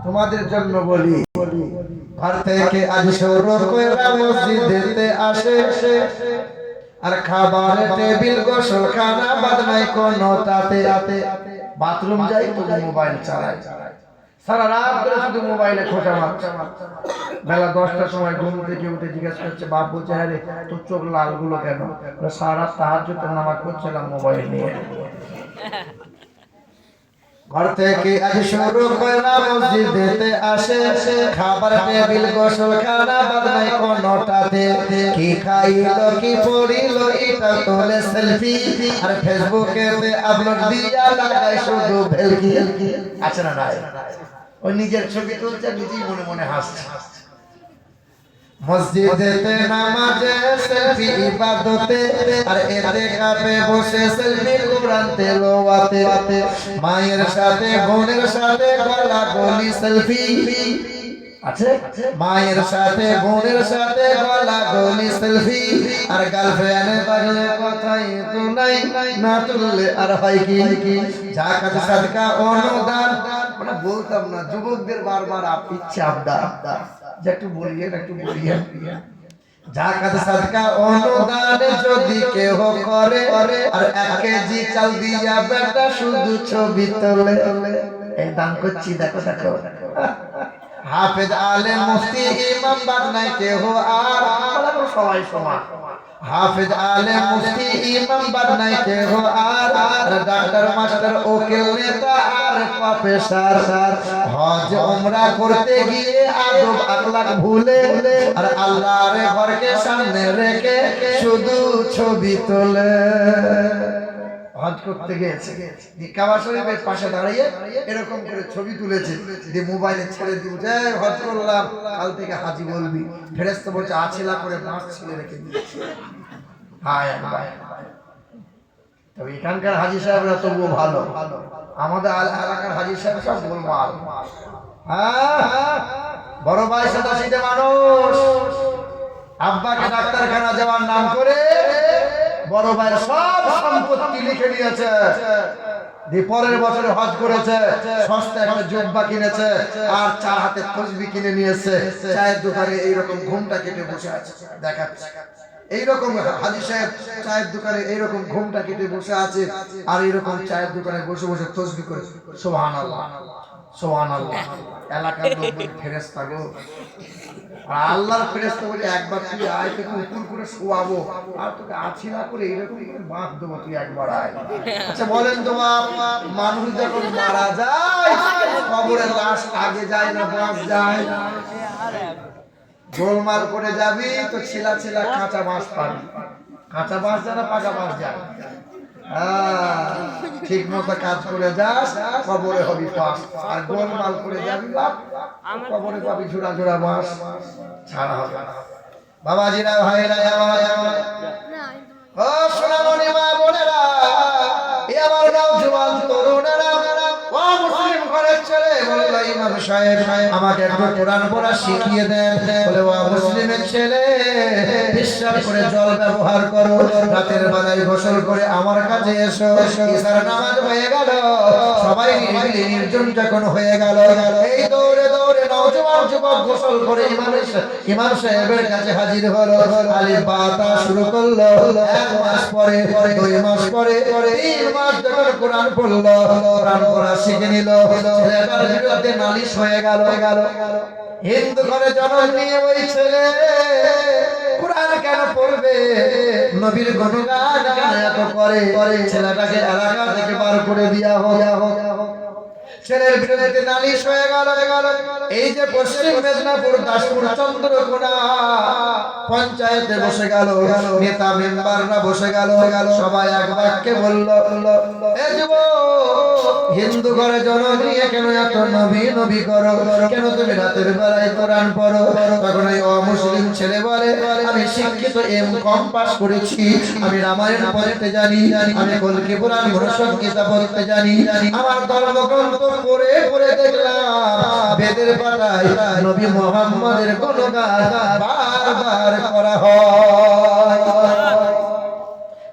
তোমাদের জন্য বলি, ঘর থেকে আজ শুরু কইরা মসজিদেতে আসে, আর খাবারের টেবিল গোসলখানা বাদ নাই কোনো তাতে। বাথরুম যাই তো মোবাইল চালাই, সারা রাত ধরে শুধু মোবাইলে খোঁজা মারছে। বেলা 10টার সময় ঘুম থেকে উঠে জিজ্ঞেস করছে, বাপ বলছে হ্যাঁ রে তোর চোখ লালগুলো কেন? সারা রাত তাহাজ্জুদের নামাজ পড়ছিলাম মোবাইল নিয়ে। ঘর থেকে আজ শুরু কইরা মসজিদেতে আসে, খাবার টেবিল গোসলখানা বাদ নাই কোনোটাতে। কি খাইলো কি পড়িলো এটা তোলে সেলফি, আর ফেসবুকেতে আপলোড দিয়া লাগায় শুধু ভেলকি। আছে না নাই? ওই নিজের ছবি তুলছে, নিজেই মনে মনে হাসছে। মসজিদেতে নামাজে সেলফি ইবাদতে, আর এতে কাপে বসে সেলফি কোরআন তেলাওয়াতে। মায়ের সাথে বোনের সাথে গলা গলি সেলফি আছে, মায়ের সাথে বোনের সাথে গলা গলি সেলফি। আর গার্লফ্রেন্ড থাকলে কথাই তো নাই, না তুললে আর হয় কি? যাকাত সাদকা অনুদান, মানে বলতাম না, যুবকদের বারবার ইচ্ছে আবদার যে একটু বলিয়ে একটু বলিয়ে। যাকাত সাদকা অনুদান যদি কেহ করে, আর 1 কেজি চাল দিয়া বেটা শুধু ছবি তোলে। এই দান করছি, দেখো দেখো। হাফেজ আলেম মুফতি ইমাম বাদ নাই কেহ আর, সবাই সমান। হাফেজ আলেম মুফতি ইমাম বাদ নাই কেহ আর, ডাক্তার মাস্টার উকিল নেতা আর প্রফেসর। হজ উমরা করতে গিয়ে আদব আখলাক ভুলে, আর আল্লাহর ঘরকে সামনে রেখে শুধু ছবি তোলে। হজ করতে গিয়েছে, কাবা শরীফের পাশে দাঁড়িয়ে এরকম করে ছবি তুলেছে, দিয়ে মোবাইলে ছেড়ে দিয়েছে, হজ করলাম কাল থেকে হাজি বলবি। ফেরেশতা বলছে আছিলা করে মাছ ছিলে রেখে দিয়েছে। হায় হায়, তবে এখানকার হাজি সাহেবরা তবুও ভালো, আমাদের এলাকার হাজি সাহেব সব গোলমাল। হ্যাঁ, বড় ভাই 87 মানুষ, আব্বাকে ডাক্তারখানা যাওয়ার নাম করে বড় ভাইয়ের সব সম্পত্তি লিখে নিয়েছে। পরের বছরে হজ করেছে, সস্তা একটা জুব্বা কিনেছে, আর 4 হাতে তসবিহ কিনে নিয়েছে। চায়ের দোকানে এইরকম ঘুমটা কেটে বসে আছে, দেখাচ্ছে এইরকম হাজি সাহেব চায়ের দোকানে এইরকম ঘুমটা কেটে বসে আছে, আর এইরকম চায়ের দোকানে বসে বসে তসবিহ করে সুবহানাল্লাহ সুবহানাল্লাহ। এলাকার লোক ফেরেশতা গো, আর আল্লাহর ফেরেশতা বলে একবার তুই আয়, তোকে উপর করে শোয়াবো, আর তোকে আছিলা করে এইরকম বাঁধ দেবো, তুই একবার আয়। আচ্ছা বলেন তো বাপ, মানুষ যখন মারা যায় কবরের লাশ আগে যায় না বাঁশ যায়? গোলমাল করে যাবি তো ছিলা ছিলা কাঁচা বাঁশ পাবি। কাঁচা বাঁশ যারা পাকা বাঁশ যায়, ঠিক মতো কাজ করে যাস কবরে হবি পাস, আর গোলমাল করে যাবি বাপ কবরে পাবি ঝুড়া ঝুড়া বাঁশ, ছাড়া হবে। বাবাজিরা ভাইরা আমার, ও সোনামণি মা বোনেরা, এ আমার নওজোয়ান তরুণেরা, ও মুসলিম ঘরের ছেলে, বলে ইমাম সাহেব আমাকে একটু কোরআন পড়া শিখিয়ে দেন। বলে ও মুসলিমের ছেলে, বিশ্বাস করে জল ব্যবহার করো, রাতের বেলায় গোসল করে আমার কাছে এসো। ইশার নামাজ হয়ে গেল, সবাই নিরিবিলি নির্জন যখন হয়ে গেল, এই দৌড়ে দৌড়ে নওজোয়ান যুবক গোসল করে ইমাম সাহেবের কাছে হাজির হলো। আলিফ বা তা শুরু করলো। 1 মাস পরে, 2 মাস পরে, 3 মাস যখন কোরআন পড়লো, কোরআন পড়া শিখে নিল, ছেলেটার বিরুদ্ধে নালিশ হয়ে গেল। হিন্দু ঘরে জন্ম নিয়ে ওই ছেলে কোরআন কেন পড়বে, নবীর গুণগান কেন এত করে? ছেলেটাকে এলাকা থেকে বার করে দেয়া হোক। ছেলের বিরুদ্ধে নালিশ হয়ে গেল। এই যে পশ্চিম মেদিনীপুর দাসপুর চন্দ্রকোনা পঞ্চায়েতে বসে গেল, নেতা মেম্বাররা বসে গেল, সবাই এক বাক্যে বলল, এ যুবক, হিন্দু ঘরে জন্ম নিয়ে কেন এত নবী নবী করো? কেন তুমি রাতের বেলায় কোরআন পড়ো? তখন এই অমুসলিম ছেলে বলে, আমি শিক্ষিত, M.Com পাস করেছি, আমি রামায়ণ পড়তে জানি, আমি কলকি পুরাণ গীতা পড়তে জানি, আমার ধর্মগ্রন্থ পড়ে পড়ে দেখলাম বেদের পাতায় নবী মুহাম্মদের গুণগান বারবার করা হয়।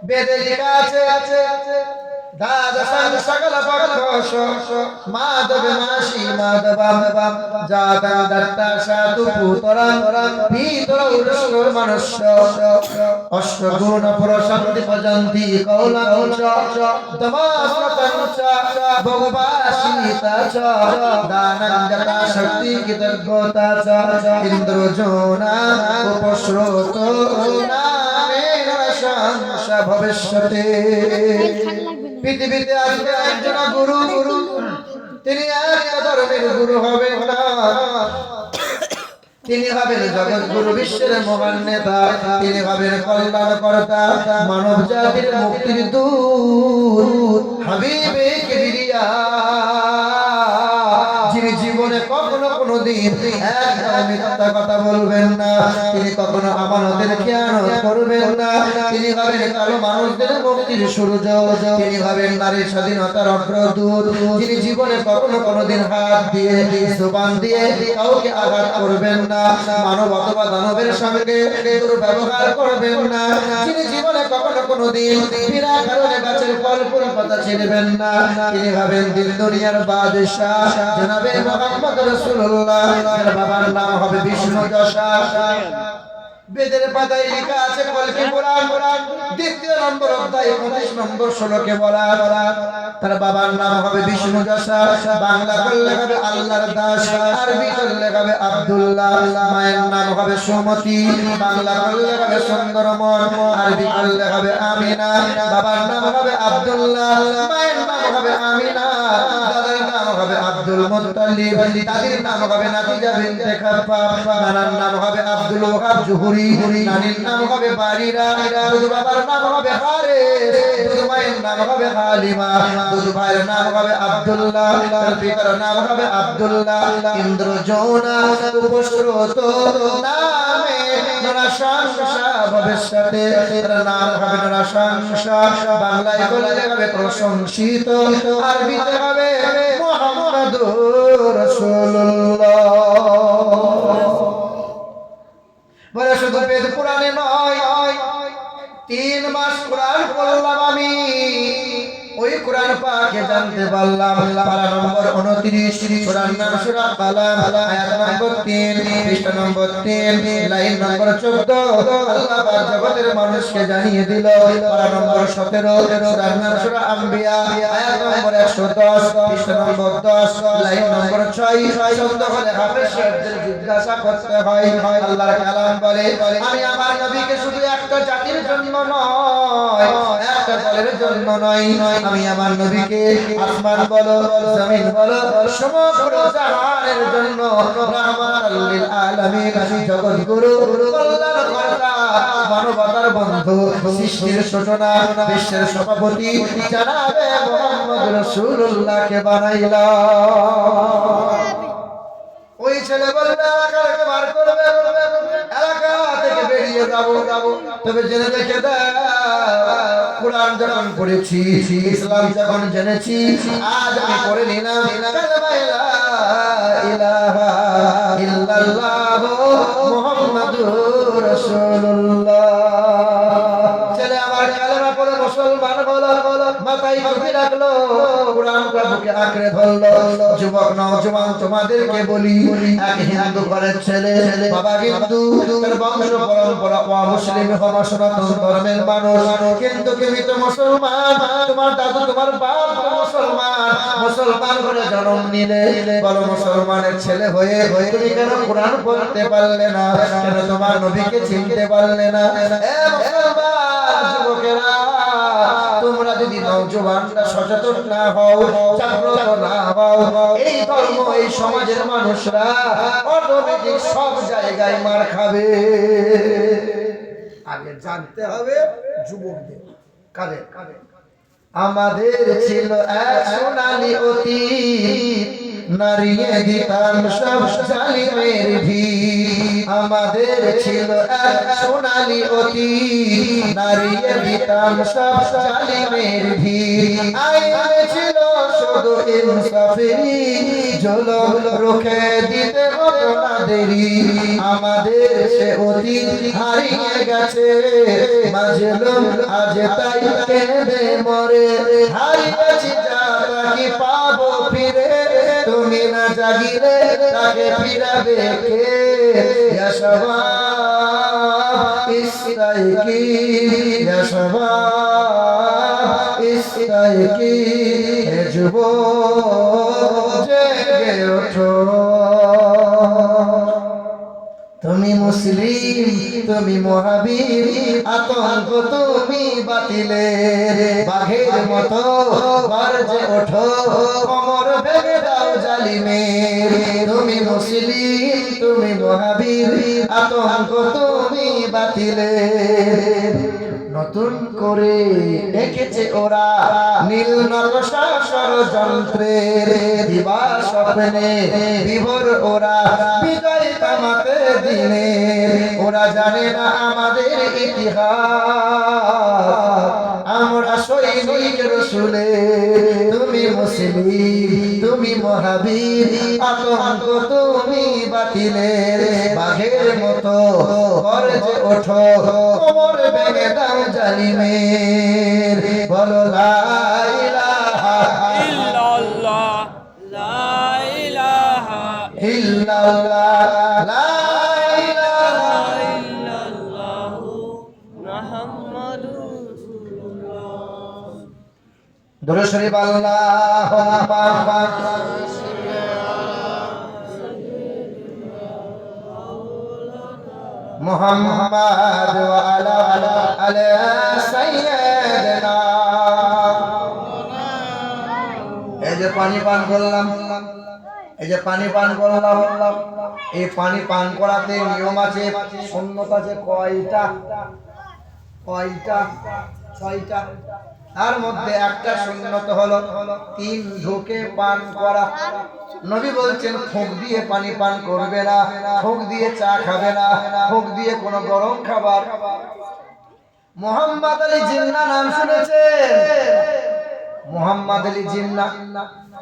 বেদে লেখা আছে, দ্বাদশাং সকল পক্ষশ মাধবে মাসি মাধবাম জাতং দত্তাশাতু পুতরাং ভিতর উরস্বর মনুষ্য অষ্টগুণ প্রশান্তি পজন্তি কৌলাং চ তমাস্রতং চ ভগবাসিতা চ দানং যথা শক্তি কৃতজ্ঞতা চ ইন্দ্রজোনা উপশ্রোত নামেন সংসা ভবিষ্যতে। পৃথিবীতে আসবে একজন গুরু, তিনি এক ধর্মের গুরু হবেন না, তিনি হবেন জগৎ গুরু, বিশ্বের মহান নেতা, তিনি হবেন কল্যাণকর্তা, মানব জাতির মুক্তির দূত, হাবিবে কিবরিয়া, যিনি জীবনে কখনো কোনোদিন একদম মিথ্যা কথা বলবেন না, তিনি কখনো আমানতের খেয়ানত করবেন না, তিনি হবেন কালো মানুষদের মুক্তির সূর্য, তিনি হবেন নারীর স্বাধীনতার অগ্রদূত, যিনি জীবনে কখনো কোনোদিন হাত দিয়ে জবান দিয়ে কাউকে আঘাত করবেন না, মানব অথবা দানবের সঙ্গে দুর্ব্যবহার করবেন না, যিনি জীবনে কখনো কোনোদিন বিনা কারণে গাছের ফল ফুল পাতা ছিঁড়বেন না, তিনি হবেন দিন দুনিয়ার বাদশাহ জনাবে মুহাম্মদ রাসূলুল্লাহ। তার বাবার নাম হবে বিষ্ণু যশা। বেদের পাতায় লেখা আছে কলকি পুরাণ দ্বিতীয় নম্বর অধ্যায় 25 নম্বর শ্লোকে বলা, তার বাবার নাম হবে বিষ্ণু যশা, বাংলা করলে হবে আল্লাহর দাস, আরবি করলে হবে আব্দুল্লাহ, মায়ের নাম হবে সুমতি, বাংলা করলে হবে সুন্দরমন, আরবি করলে হবে আমিনা, বাবার নাম হবে আব্দুল্লাহ, মায়ের নাম হবে আমিনা, দাদার নাম হবে আব্দুল মুত্তালিব, দাদির নাম হবে নাতিজা বিনতে খাফফাফ, নানার নাম হবে আব্দুল ওহাব জুহুরি, নানির নাম হবে বারিরা, দুধ বাবার নাম হবে হারেস, দুধ মায়ের নাম হবে হালিমা, দুধ ভাইয়ের নাম হবে আব্দুল্লাহ, তার পিতার নাম হবে আব্দুল্লাহ। ইন্দ্রজোনা উপশ্রোত নামে নরসংসা ভবিষ্যতে, তার নাম হবে নরসংসা, বাংলায় বললে হবে প্রশংসিত, আরবিতে হবে মুহাম্মাদুর রাসূলুল্লাহ। বলে শুধু বেদ পুরাণে নয়, 3 মাস কোরআন পড়লাম আমি, ওই কোরআন পাকে জানতে পারলাম পারা নম্বর 29, সূরার নাম সূরা কালাম, আয়াত নম্বর 3, পৃষ্ঠা নম্বর 3, লাইন নম্বর 14, আল্লাহ পাক জগতের মানুষকে জানিয়ে দিল। পারা নম্বর 17, সূরার নাম সূরা আম্বিয়া, আয়াত নম্বর 110, পৃষ্ঠা নম্বর 10, লাইন নম্বর 6, শব্দ হলে হাফেজ সাহেবদের জিজ্ঞাসা করতে হয়। আল্লাহর কালাম বলে, আমি আমার নবীকে শুধু একটা জাতির জন্য নয়, একটা দলের জন্য নয়, আমি আমার নবীকে আসমান বলো জমিন বলো সমগ্র জাহানের জন্য রাহমাতুল লিল আলামিন, জগৎ গুরু, কল্যাণকর্তা, মানবতার বন্ধু, সৃষ্টির সূচনা, বিশ্বের সভাপতি জনাবে মুহাম্মদ রাসূলুল্লাহকে বানাইলাম। ওই ছেলে বলবে এলাকাকে বার করবে, এলাকা থেকে বেরিয়ে যাবো, তবে জেনে রেখে দেয় কোরআন যখন পড়েছি, ইসলাম যখন জেনেছি, আজ আমি পড়ে নিলাম কালেমা লা ইলাহা ইল্লাল্লাহ মুহাম্মাদুর রাসূলুল্লাহ। ছেলে আমার কালেমা পড়ে মুসলমান হলো, মাথায় টুপি রাখলো, কোরআনটা বুকে আঁকড়ে ধরলো। যুবক নওজোয়ান তোমাদেরকে বলি, এক হিন্দু ঘরের ছেলে, বাবা হিন্দু, তার বংশ পরম্পরা অমুসলিম হওয়া সনাতন ধর্মের মানুষ, কিন্তু তুমি তো মুসলমান, তোমার দাদু তোমার বাপ মুসলমান, মুসলমান ঘরে জন্ম নিলে, বলো মুসলমানের ছেলে হয়ে তুমি কেন কোরআন পড়তে পারলে না, কেন তোমার নবীকে চিনতে পারলে না? এ মুসলমান যুবকেরা, তোমরা যদি নওজোয়ানরা সচেতন না হও, জাগ্রত না হও, এই ধর্ম এই সমাজের মানুষরা অটোমেটিক সব জায়গায় মার খাবে। আগে জানতে হবে যুবকদের কাদের। আমাদের ছিল এক সোনালী অতীত, নারিয়ে দিতাম সব জালিমের ভিত। আমাদের ছিল এক সোনালী অতীত, নারিয়ে দিতাম সব জালিমের ভিত। আইনে ছিল শুধু ইনসাফেরই, জুলুম রুখে দিতে হতো না দেরি। আমাদের সে অতীত হারিয়ে গেছে, মাজলুম আজ তাই কেঁদে মরে, হারিয়ে লাগিলে তাকে ফিরাবে কে ইয়া শাবাব ইস্তাইকি ইয়া শাবাব ইস্তাইকি হে যুবক জেগে ওঠো তুমি মুসলিম তুমি মুহাবির আতঙ্ক তুমি বাতিলের বাঘের মতো গর্জে ওঠো কোমর ভেঙে দাও জালিমের তুমি মুসলিম তুমি মুহাবির আতঙ্ক তুমি বাতিলের নতুন করে দেখেছে ওরা নীল নকশা ষড়যন্ত্রের দিবা স্বপ্নে বিভোর ওরা বিজয় কামাতে দিনে ওরা জানে না আমাদের ইতিহাস আমরা সৈনিক রাসূলের তুমি মুসলিম তুমি মুহাবির আতঙ্ক তুমি বাতিলের বাঘের মতো গর্জে ওঠো কোমর ভেঙে দাও জালিমের বলো লা ইলাহা ইল্লাল্লাহ লা ইলাহা ইল্লাল্লাহ লা ইলাহা ইল্লাল্লাহ মুহাম্মাদুর রাসূলুল্লাহ দরুদ শরীফ আল্লাহুম্মা মুহাম্মাদ ওয়া আলা আলা সাইয়্যিদিনা এই যে পানি পান করলাম এই পানি পান করাতে নিয়ম আছে সুন্নত আছে কয়টা ছয়টা তার মধ্যে একটা সুন্নত হলো 3 ঢোকে পান করা নবী বলছেন ফুঁক দিয়ে পানি পান করবে না ফুঁক দিয়ে চা খাবে না ফুঁক দিয়ে কোনো গরম খাবার মোহাম্মদ আলী জিন্নাহ নাম শুনেছেন মোহাম্মদ আলী জিন্নাহ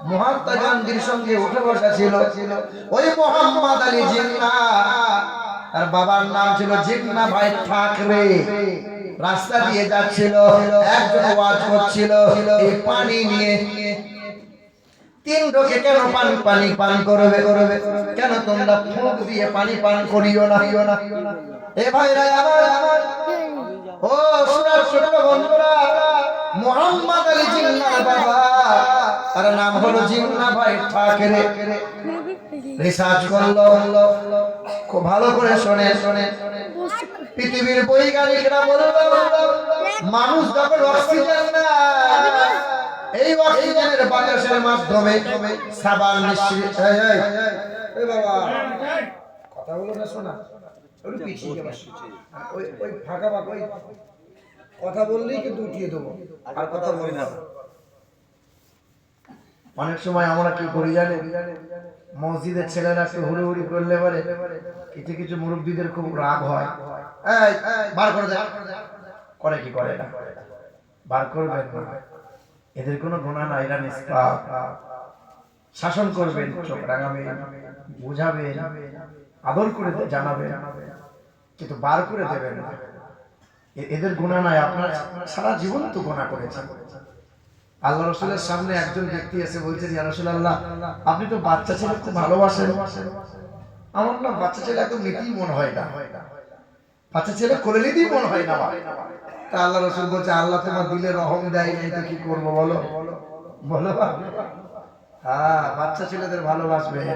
মহাত্মা গান্ধীর সঙ্গে উঠে বসা ছিল ওই মোহাম্মদ আলী জিন্নাহ তার বাবার নাম ছিল জিন্নাহ ভাই ঠাকরে রাস্তা দিয়ে যাচ্ছিল একজন ওয়াজ করছিল এই পানি নিয়ে 3 ঢোকে কেন পানি পান করবে কেন তোমরা ফুঁক দিয়ে পানি পান করিও না এ ভাইরা আমার ও সুরার ছোট বন্ধুরা মোহাম্মদ আলী জিন্নাহ বাবা তার নাম হলো জিন্নাহ ভাই ঠাকরে রিসার্চ করলো খুব ভালো করে শুনে পৃথিবীর বৈজ্ঞানিকরা বলল মানুষ যখন অক্সিজেন নেয় এই অক্সিজেনের বাতাসের মাধ্যমে সাবান মিশ্রিত এই বাবা কথা বলো না শোনা একটু পিছিয়ে যাবে ওই ফাঁকা ওই কথা বললেই কিন্তু উঠিয়ে দেবো আর কথা বলি না অনেক সময় আমরা কি করি জানি মসজিদের ছেলেরা একটু হুড়ি করলে পারে কিছু মুরব্বীদের খুব রাগ হয় এই বার করে দেয় করে কি করে না বার করবেন না এদের কোনো গুনাহ নাই এরা নিষ্পাপ শাসন করবেন চোখ রাঙাবেন বুঝাবেন আদর করে জানাবেন কিন্তু বার করে দেবেন না এদের গুনাহ নাই আপনার সারা জীবন তো গুনাহ করেছেন আল্লাহ রাসূলের সামনে একজন ব্যক্তি এসে বলছেন ইয়া রাসূলুল্লাহ আপনি তো বাচ্চা ছেলে খুব ভালোবাসেন আমার না বাচ্চা ছেলে একদম নিতেই মন হয় না বাচ্চা ছেলে কোলে নিতেই মন হয় না তা আল্লাহ রাসূল বলছে আল্লাহ তোমার দিলে রহম দেয় নাই তো কি করব বলো হ্যাঁ বাচ্চা ছেলেদের ভালোবাসবেন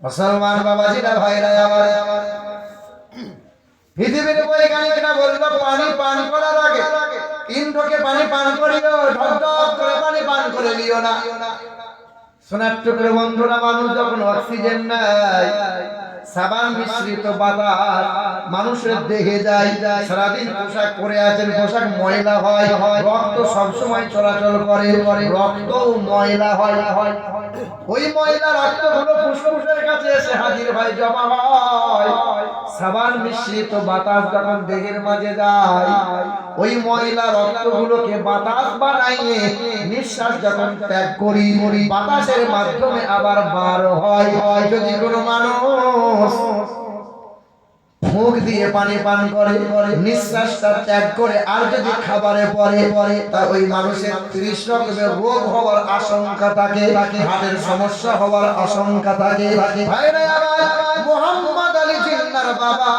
মুসলমান বাবাজিরা ভাইরা আমার পৃথিবীর বৈজ্ঞানিকরা বলল পানি পান করার আগে 3 ঢোকে পানি পান করিও ঢক ঢক করে পানি পান করে নিও না সোনার টুকরো বন্ধুরা মানুষ যখন অক্সিজেন নেয় সাবান মিশ্রিত বাতাস মানুষের দেহে যায় সারাদিন পোশাক পরে আছেন পোশাক ময়লা হয় রক্ত সব সময় চলাচল করে রক্ত ময়লা হয় ওই ময়লা রক্তগুলো ফুসফুসের কাছে এসে হাজির হয় জমা হয় সাবান মিশ্রিত বাতাস যখন দেহের মাঝে যায় ওই ময়লা রক্তগুলোকে বাতাস বানাইয়ে নিঃশ্বাস যখন ত্যাগ করি বাতাসের মাধ্যমে আবার বার হয় যদি কোনো মানুষ মুখ দিয়ে পানি পান করে, নিঃশ্বাসটা ত্যাগ করে, আর যদি খাবারে পরে তা ওই মানুষের 30 রকমের রোগ হওয়ার আশঙ্কা থাকে, হার্টের সমস্যা হওয়ার আশঙ্কা থাকে। ভাইরা আমার, মুহাম্মদ আলী জিন্নার বাবা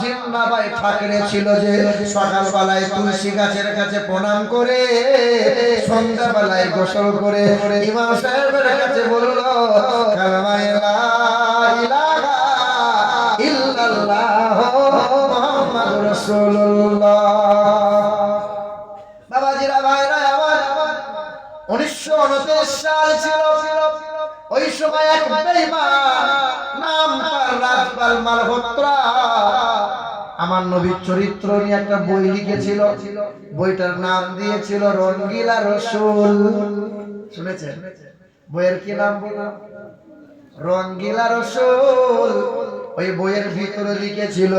জিন্নাবাই ঠাকরে ছিল যে সকালবেলায় তুলসী গাছের কাছে প্রণাম করে, সন্ধ্যাবেলায় গোসল করে ইমাম সাহেবের কাছে বলল, কালেমা লা ইলাহা ইল্লাল্লাহ মুহাম্মাদুর রাসূলুল্লাহ। বাবাজিরা, ভাইরা আমার, 1929 সাল ছিল। ওই সময় এক বেঈমান, নাম তার রাজপাল মালহোত্রা, আমার নবীর চরিত্র নিয়ে একটা বই লিখেছিল। বইটার নাম দিয়েছিল রঙ্গিলা রসুল। শুনেছেন? বইয়ের কি নাম বলো? রঙ্গিলা রসুল। ওই বইয়ের ভিতরে লিখেছিল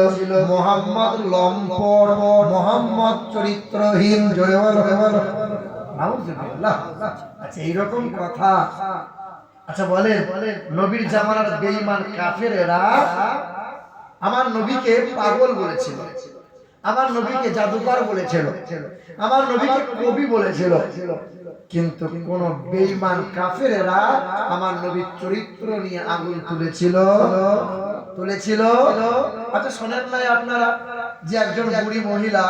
মোহাম্মদ লম্পট, মোহাম্মদ চরিত্রহীন। জোরে বলো, বলো নাউজুবিল্লাহ। আচ্ছা, এইরকম কথা। আচ্ছা বলেন, নবীর জামানার বেঈমান কাফেরেরা আমার নবীকে পাগল বলেছিল, আমার নবীকে জাদুকর বলেছিল, আমার নবীকে কবি বলেছিল, কিন্তু কোন বেঈমান কাফেরেরা আমার নবীর চরিত্র নিয়ে আগুন তুলেছিল। আচ্ছা শোনেন নাই আপনারা যে একজন বুড়ি মহিলা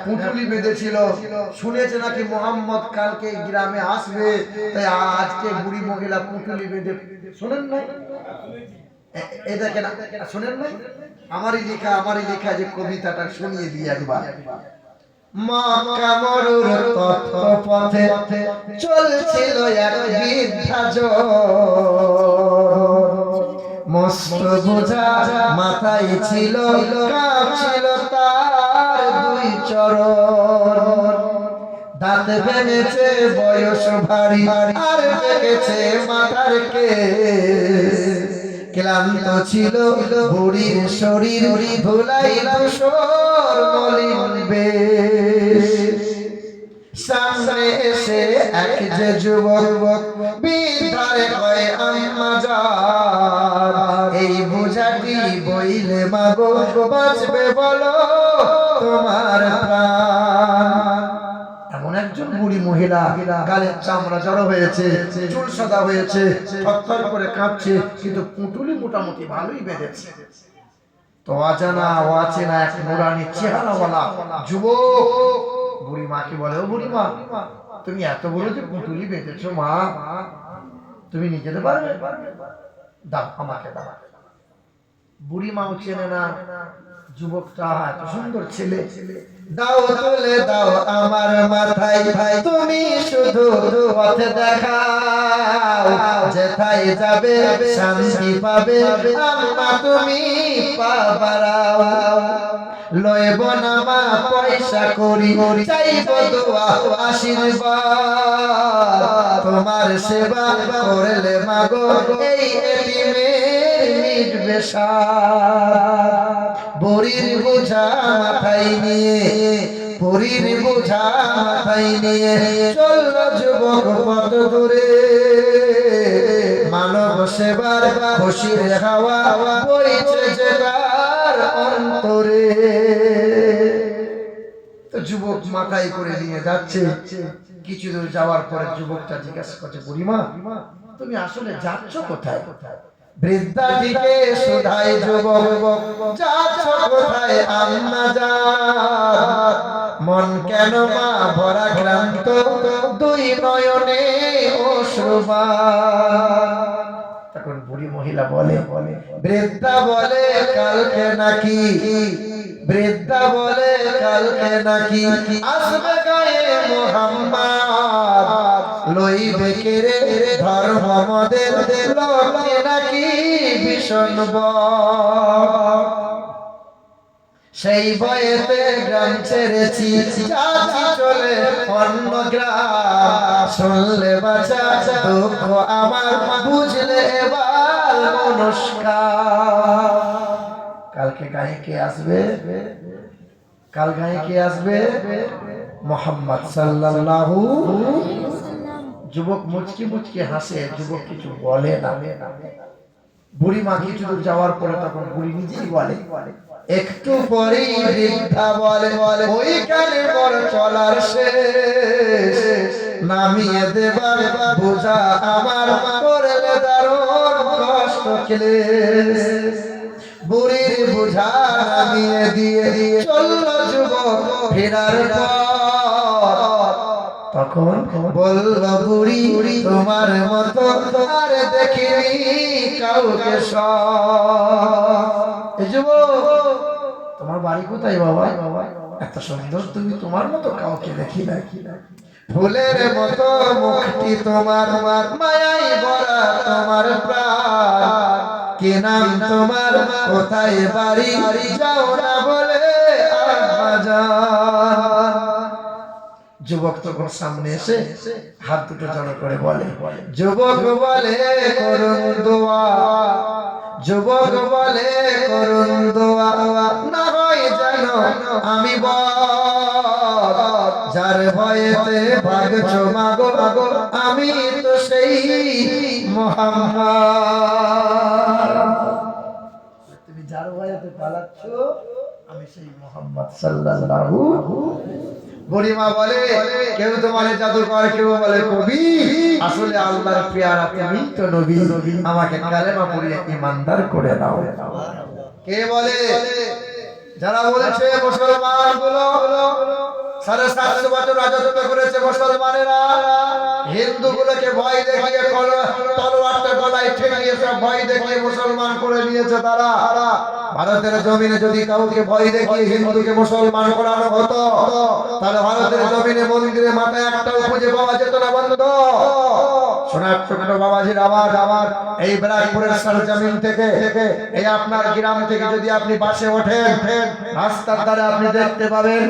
পুঁটুলি বেঁধেছিল, শুনেছে নাকি মোহাম্মদ কালকে গ্রামে আসবে, তাই আজকে বুড়ি মহিলা পুঁটুলি বেঁধে, শোনেন নাই? এই দেখেন, শোনেন নাই? আমারই লেখা যে কবিতাটা শুনিয়ে দিই একবার। মক্কা মরুর তপ্ত পথে চলছিল এক বৃদ্ধা মস্ত বোঝা মাথায় ছিল, কাঁপছিল তার দুই চরণ। দাঁত ভেঙেছে, বয়স ভারী, আর ভেঙেছে মাথার কেশ। ক্লান্ত ছিল বুড়ির শরীর, ধুলাই ধূসর মলিন বেশ। সামনে এসে এক যে যুবক বৃদ্ধারে কয়, আম্মা জান, এই বোঝাটি বইলে মাগো বাঁচবে বলো তোমার প্রাণ। এমন একজন বুড়ি মহিলা, গালের চামড়া জড়ো হয়েছে, চুল সাদা হয়েছে, থরথর করে কাঁপছে, কিন্তু পুঁটুলি মোটামুটি ভালোই বেঁধেছে। তো অজানা অচেনা এক নুরানি চেহারাওয়ালা যুবক বুড়ি মাকে বলে, ও বুড়ি মা, তুমি এত বড় যে পুঁটুলি বেঁধেছো মা, তুমি নিয়ে যেতে পারবে? দাও, আমাকে দাও। বুড়ি মাও চেনে না যুবকটা এত সুন্দর ছেলে। দাও, তুলে দাও আমার মাথায়, ভাই তুমি শুধু পথ দেখাও, যেথায় যাবে শান্তি পাবে আম্মা তুমি পা বাড়াও। লইব না মা পয়সা করি, চাইব দোয়া আশীর্বাদ, তোমার সেবা করলে মাগো এই এতিমের মিটবে সার। বুড়ির বোঝা মাথায় নিয়ে, বুড়ির বোঝা মাথায় নিয়ে চলল যুবক পথ দূরে। মানব সেবার খুশির হাওয়া বইছে যে তার অন্তরে। তো যুবক মাথায় করে নিয়ে যাচ্ছে। কিছু দূর যাওয়ার পরে যুবকটা জিজ্ঞাসা করছে, বুড়িমা তুমি আসলে যাচ্ছ কোথায়? বৃদ্ধাটিকে শুধাই যুবক, যাচ্ছ কোথায় আম্মা জান? মন কেন মা ভরা ক্লান্ত, দুই নয়নে অশ্রুবাণ। তখন বুড়ি মহিলা বলে, বৃদ্ধা বলে কালকে নাকি, বৃদ্ধা বলে কালকে নাকি আসবে গায়ে মুহাম্মদ, লইবে কেরে ধর্ম মদের লোকে নাকি ভীষণ বর। সেই বয়েতে গ্রাম ছেড়েছি, যাচ্ছি চলে অন্য গ্রাম। শুনলে বাঁচা দুঃখ আমার, বুঝলে এবার নমস্কার। কালকে গায়ে কে আসবে? কাল গায়ে কে আসবে? মুহাম্মদ সাল্লাল্লাহু। যুবক মুচকি মুচকি হাসে, যুবক কিছু বলে না। বুড়ি মা কিছু দূর যাওয়ার পরে তখন বুড়ি নিজেই বলে, একটু পরেই বৃদ্ধা বলে, ওইখানে বড় চলার শেষ, নামিয়ে দেবার বোঝা আমার করলে দারুণ কষ্ট ক্লেশ। বুড়ির বোঝা নামিয়ে দিয়ে চলল যুবক ফেরার পর, তখন বলল বুড়ি তোমার মতো আর দেখিনি কাউকে সব। যুবক তোমার বাড়ি কোথায় বাবা? এত সুন্দর তুমি, তোমার মতো কাউকে দেখি না। ফুলের মতো মুখটি তোমার, মায়াই ভরা তোমার প্রাণ, কি নাম তোমার, কোথায় বাড়ি, যাও না বলে আব্বা জান। যুবক তখন সামনে এসে হাত দুটো জড়ো করে বলে, যুবক বলে করুন দোয়া, যুবক বলে করুন দোয়া, না হয় যেন আমি বল, যার ভয়েতে ভাগছো মাগো, আমি তো সেই মুহাম্মদ। তুমি যার ভয়েতে পালাচ্ছ আমি সেই মুহাম্মদ সাল্লাল্লাহু। বুড়িমা বলে, কেউ তো বলে জাদুকর, কেউ বলে কবি, আসলে আল্লাহর পেয়ারা তুমি তো নবী, আমাকে কালেমা পড়িয়ে ঈমানদার করে দাও। কে বলে? যারা বলছে মুসলমান গুলো 750 বছর রাজত্ব করেছে মুসলমানেরা, হিন্দু গুলোকে ভয় দেখিয়ে তলোয়ারটা গলায় ঠেকিয়ে সব ভয় দেখিয়ে মুসলমান করে নিয়েছে তারা। ভারতের জমিনে যদি কাউকে ভয় দেখিয়ে হিন্দুকে মুসলমান করানো হতো, তাহলে ভারতের জমিনে মন্দিরে মাথায় একটাও খুঁজে পাওয়া যেত না বন্ধ। সোনার ছোট বাবাজির আমার এই ব্যারাকপুরের সরজমিন থেকে, এই আপনার গ্রাম থেকে যদি আপনি বাসে ওঠেন, রাস্তার ধারে আপনি দেখতে পাবেন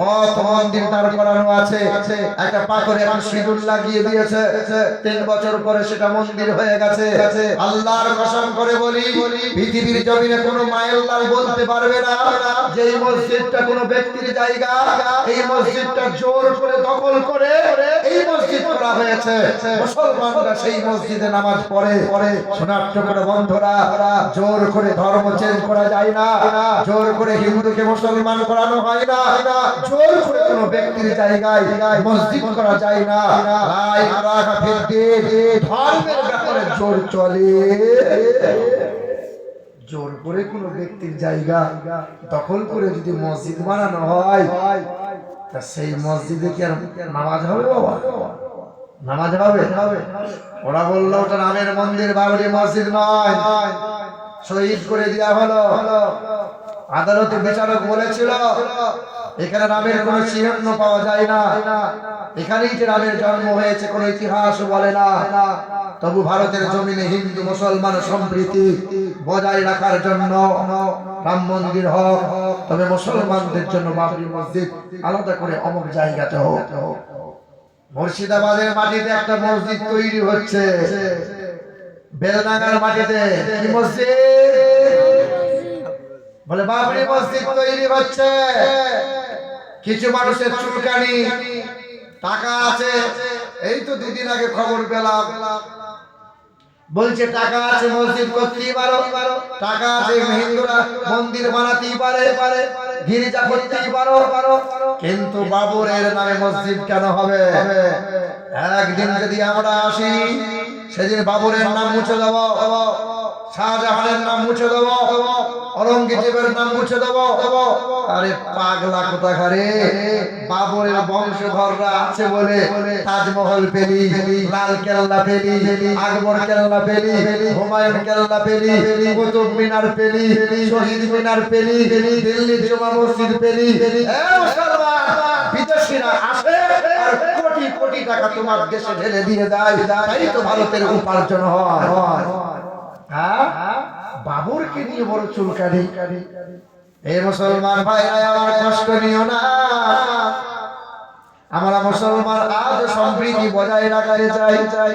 কত মন্দির দাঁড় করানো আছে। একটা পাথরে একটু সিঁদুর লাগিয়ে দিয়েছে, 3 বছর পরে সেটা মন্দির হয়ে গেছে। আল্লাহর কসম করে বলি, পৃথিবীর জমিনে কোনো মায়ের লাল বলতে পারবে না যে এই মসজিদটা কোনো ব্যক্তির জায়গা, এই মসজিদটা জোর করে দখল করে এই মসজিদ করা হয়েছে। মুসলমানরা সেই মসজিদে নামাজ পড়ে। সোনার টুকরো বন্ধুরা, জোর করে ধর্ম চেঞ্জ করা যায় না, জোর করে হিন্দুকে মুসলমান করানো হয় না, জোর করে কোনো ব্যক্তির জায়গায় মসজিদ করা যায় না। লা ইকরাহা ফিদ্দীন, ধর্মের ব্যাপারে জোর চলে। জোর করে কোনো ব্যক্তির জায়গা দখল করে যদি মসজিদ বানানো হয়, তা সেই মসজিদে কি আর নামাজ হবে বাবা? নামাজ হবে? ওরা বললো ওটা রামের মন্দির, বাবরি মসজিদ নয়, শহীদ করে দেওয়া হলো। আদালতে বিচারক বলেছিল এখানে রামের কোনো চিহ্ন পাওয়া যায় না, এখানেই যে রামের জন্ম হয়েছে, কোনো ইতিহাস বলে না। তবু ভারতের জমিনে হিন্দু মুসলমান সম্প্রীতি বজায় রাখার জন্য রাম মন্দির হোক, তবে মুসলমানদের জন্য বাবরি মসজিদ আলাদা করে অমুক জায়গাতে হোক। মুর্শিদাবাদের মাটিতে একটা মসজিদ তৈরি হচ্ছে, বেলডাঙ্গার মাটিতে কি মসজিদ? বলে বাবরি মসজিদ তৈরি হচ্ছে। কিছু মানুষের চুলকানি, টাকা আছে। এই তো 2 দিন আগে খবর পেলাম, বলছে টাকা আছে মসজিদ করতেই পারো, টাকা আছে হিন্দুরা মন্দির বানাতেই পারে, গির্জা করতেই পারো, কিন্তু বাবরের নামে মসজিদ কেন হবে? একদিন যদি আমরা আসি, সেদিন বাবরের নাম মুছে দেব, শাহজাহানের নাম মুছে দেব, औरंगजेबের নাম মুছে দেব। আরে পাগলা কোথাকারে, বাবরের বংশধররা আছে বলে তাজমহল পেলি, লাল কেল্লা পেলি, আকবর কেল্লা পেলি, হুমায়ুন কেল্লা পেলি, কুতুব মিনার পেলি, শহীদ মিনার পেলি, দিল্লি জুমা মসজিদ পেলি। বিদেশিরা আসে আর কোটি কোটি টাকা তোমার দেশে ঢেলে দিয়ে দেয়, তাই তো ভারতের উপার্জন হয়। হ্যাঁ, বাবরকে নিয়ে বড় চুলকানি। এই মুসলমান ভাইরা আমার কষ্ট নিও না, আমরা মুসলমান আজ সম্প্রীতি বজায় রাখতে চাই।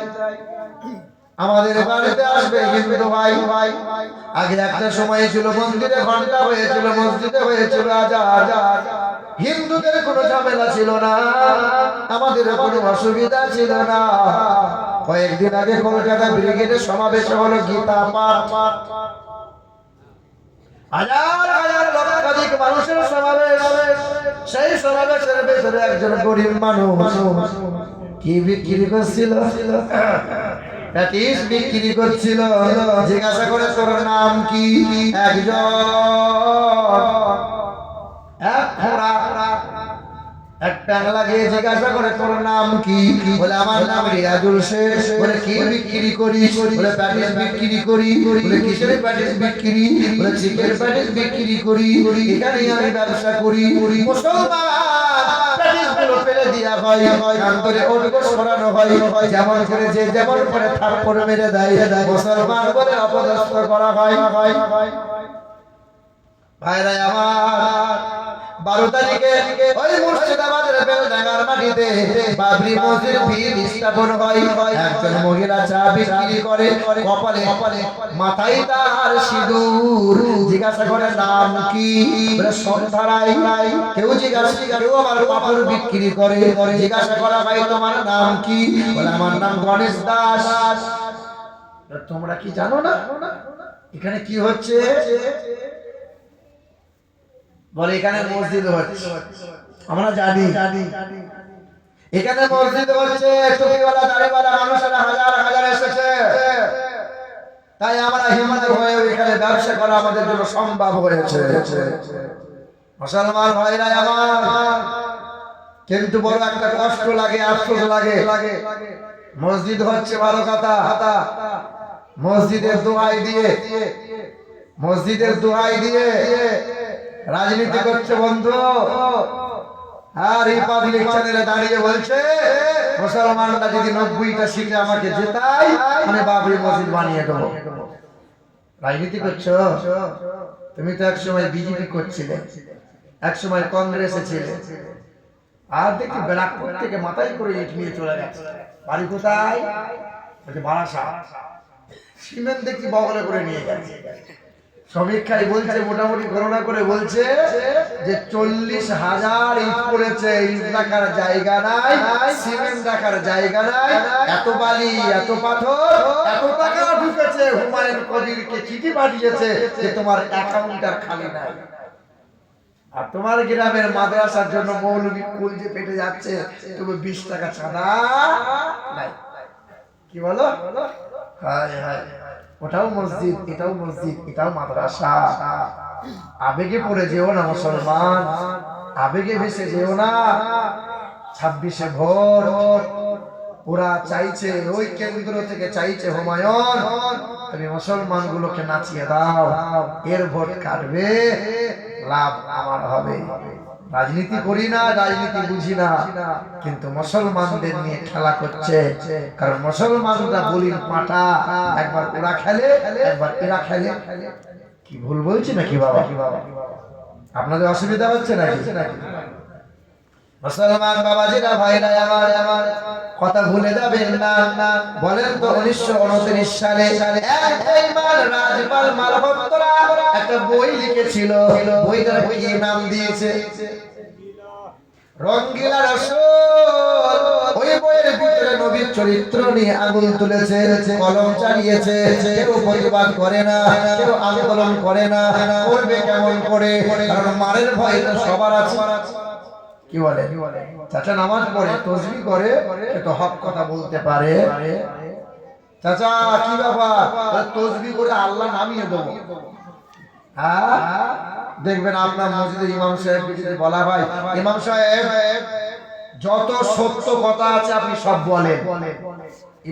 আমাদের বাড়িতে আসবে হিন্দু ভাই, আগে একটা সময় ছিল মন্দিরে ঘন্টা হয়েছিল, মসজিদে হয়েছিল আজান, হিন্দুদের কোনো ঝামেলা ছিল না, আমাদের কোনো অসুবিধা ছিল না। কয়েকদিন আগে কলকাতা ব্রিগেডের সমাবেশে হলো গীতা পাঠ, হাজার হাজার লক্ষাধিক মানুষের সমাবেশ। সেই সমাবেশের ভেতরে একজন গরিব মানুষ কি বিক্রি করছিল, প্যাটিস বিক্রি করছিল। জিজ্ঞাসা করে তোর নাম কি? একজন এক প্যাং লাগিয়ে জিজ্ঞাসা করে তোর নাম কি? বলে আমার নাম রিয়াজুল শেখ। বলে কি বিক্রি করিস? বলে প্যাটিস বিক্রি করি। বলে কিসের প্যাটিস বিক্রি? বলে চিকেন প্যাটিস বিক্রি করি, এখানেই আমি ব্যবসা করি। মুসলমান প্যাটিসগুলো ফেলে দেওয়া হয়, কান্তরে ওটুকু সরানো হয়, যেমন করে যে যেমন করে থাপ্পড় মেরে দেয়, মুসলমান বলে অপদস্থ করা হয়। ভাইরা আমার, 12 তারিখে ওই মুর্শিদাবাদের বেলডাঙ্গার মাটিতে বাবরি মসজিদ ভিড় স্থাপন হয়। একজন মহিলা চা বিক্রি করে, কপালে মাথায় তার সিঁদুর। জিজ্ঞাসা করে নাম কি? বলে সন্ধ্যারাই। কেউ জিজ্ঞাসা, কেউ আবার পাপড় বিক্রি করে। জিজ্ঞাসা করা ভাই তোমার নাম কি? বলে আমার নাম গণেশ দাস। তোমরা কি জানো না এখানে কি হচ্ছে? বলে এখানে মসজিদ হচ্ছে। আমরা জানি এখানে মসজিদ হচ্ছে, টুপিওয়ালা দাড়িওয়ালা মানুষেরা হাজার হাজার এসেছে। তাই আমরা হিন্দু হয়ে এখানে ব্যবসা করা আমাদের জন্য সম্ভব হয়েছে। মুসলমান ভাইরা আমার, কিন্তু বড় একটা কষ্ট লাগে, আফসোস লাগে। মসজিদ হচ্ছে ভালো কথা, মসজিদের দোহাই দিয়ে রাজনীতি করছে বন্ধু। আর রিপাবলিক চ্যানেলে দাঁড়িয়ে বলছে মুসলমানরা যদি 90টা সিটে আমাকে জেতায় আমি বাবরি মসজিদ বানিয়ে দেবো। রাজনীতি করছো তুমি তো একসময় বিজেপি করছিলে, একসময় কংগ্রেসে ছিলে, আর দেখি ব্যারাকপুর থেকে মাথায় করে ইট নিয়ে চলে গেছে। বাড়ি কোথায়? বারাসাত। সিমেন্ট দেখি বগলে করে নিয়ে গেছে। সমীক্ষায় বলছে, মোটামুটি গণনা করে বলছে যে 40,000 ইট পড়েছে। ইট রাখার জায়গা নাই, সিমেন্ট রাখার জায়গা নাই, এত বালি, এত পাথর, এত টাকা ঢুকেছে। হুমায়ুন কবিরকে চিঠি পাঠিয়েছে যে তোমার অ্যাকাউন্টার খালি নাই। আর তোমার গ্রামের মাদ্রাসার জন্য মৌলবি কুল যে পেটে যাচ্ছে, তুমি 20 টাকা চাঁদা নাই। কি বলো? হায় হায়, ওটাও মসজিদ, এটাও মসজিদ, এটাও মাদ্রাসা। আবেগে পড়ে যেও না মুসলমান, আবেগে ভেসে যেও না। 26শে ভোট ওরা চাইছে, ওই কেন্দ্র থেকে চাইছে হুমায়ুন তুমি মুসলমান গুলোকে নাচিয়ে দাও, এর ভোট কাটবে, লাভ আমার হবে। রাজনীতি করি না, রাজনীতি বুঝি না, কিন্তু মুসলমানদের নিয়ে খেলা করছে। কারণ মুসলমানরা বলির পাটা, একবার ওরা খেলে, একবার এরা খেলে। কি ভুল বলছি নাকি বাবা? আপনাদের অসুবিধা হচ্ছে নাকি? মুসলমান বাবাজিরা ভাইরা আমার, কথা ভুলে যাবেন না। বলেন তো 1929 সালে এক বেঈমান রাজপাল মালহোত্রা একটা বই লিখেছিল। বইটার কি নাম দিয়েছে? রঙ্গিলা রসুল। ওই বইয়ের ভিতরে নবীর চরিত্র নিয়ে আগুন তুলেছে, কলম চালিয়েছে। কেউ প্রতিবাদ করে না, কেউ আন্দোলন করে না। করবে কেমন করে? কারণ মারের ভয় তো সবার আছে। কি বলে চাচা? নামাজ পড়ে, তসবিহ করে, তো হক কথা বলতে পারে। চাচা কি ব্যাপার? তসবিহ করে আল্লাহ নামিয়ে দেবো। হ্যাঁ, দেখবেন আপনার মসজিদে ইমাম সাহেব যদি বলা হয়, ইমাম সাহেব যত সত্য কথা আছে আপনি সব বলেন।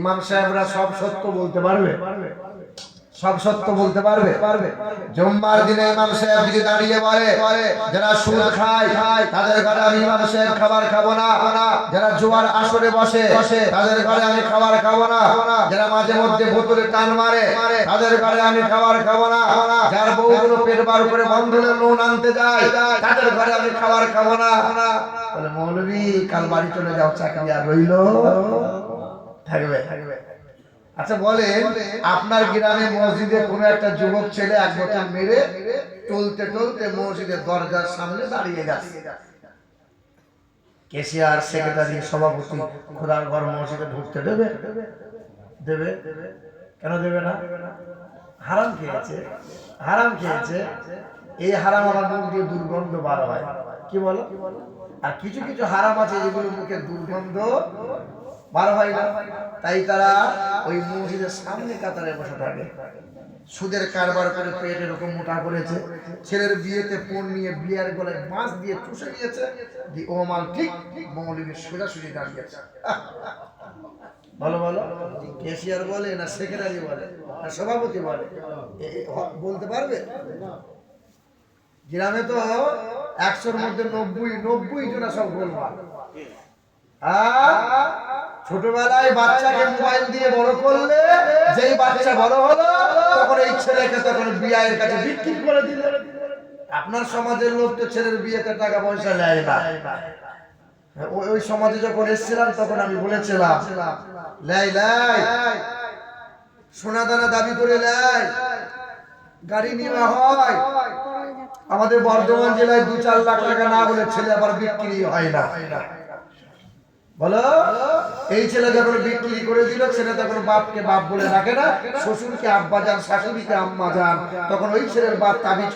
ইমাম সাহেবরা সব সত্য বলতে পারবে? সব সত্য বলতে পারবে? জুম্মার দিনে ইমাম সাহেব যদি দাঁড়িয়ে বলে যারা সুদ খায় তাদের ঘরে আমি ইমাম সাহেব খাবার খাবো না, যারা জুয়ার আসরে বসে তাদের ঘরে আমি খাবার খাবো না, যারা মাঝে মধ্যে বোতলে টান মারে তাদের ঘরে আমি খাবার খাবো না, যার বউগুলো পেট বার করে বন্ধনের লোন আনতে যায় তাদের ঘরে আমি খাবার খাবো না। বলে মৌলভী কাল বাড়ি চলে যাও, চাকরি আর রইল থাকবে। আচ্ছা বলেন, আপনার গ্রামে মসজিদে কোনো একটা যুবক ছেলে এক বোতল মেরে টলতে টলতে মসজিদের দরজার সামনে দাঁড়িয়ে গেছে। ক্যাশিয়ার, সেক্রেটারি, সভাপতি খোদার ঘর মসজিদে ঢুকতে দেবে? দেবে? কেন দেবে না? হারাম খেয়েছে, হারাম খেয়েছে। এই হারাম আবার মুখ দিয়ে দুর্গন্ধ বার হয়, কি বলো? আর কিছু কিছু হারাম আছে যেগুলো মুখে দুর্গন্ধ বার হয় না, তাই তারা ওই মসজিদের সামনে কাতারে বসে থাকে। সুদের কারবার করে পেট এরকম মোটা করেছে, ছেলের বিয়েতে পণ নিয়ে বিয়ার গলায় মাছ দিয়ে চুষে নিয়েছে, দি ও মাল ঠিক মৌলবীর সোজাসুজি দাঁড়িয়েছে। বলো বলো, কেশিয়ার বলে না সেক্রেটারি বলে না সভাপতি বলে? বলতে পারবে? গ্রামে তো 100-র মধ্যে 90 জন সব গোলমাল। ছোটবেলায় বাচ্চাকে মোবাইল দিয়ে বড় করলে, যেই বাচ্চা বড় হলো তখন এই ছেলেকে তখন বিয়ের কাছে বিক্রি করে দিল। আপনার সমাজের লোক তো ছেলের বিয়েতে টাকা পয়সা নেয় না। ওই সমাজে যখন এসেছিলাম তখন আমি বলেছিলাম, লাই লাই সোনা দানা দাবি করে লাই, গাড়ি নেওয়া হয়। আমাদের বর্ধমান জেলায় 2-4 লাখ টাকা না হলে ছেলে আবার বিক্রি হয় না। বলো, এই ছেলে যখন বিক্রি করে দিল, ছেলে তখন বাপকে বাপ বলে ডাকে না, শ্বশুরকে আব্বা যান, শাশুড়িকে আম্মা যান, তখন ওই ছেলের বাপ তাবিজ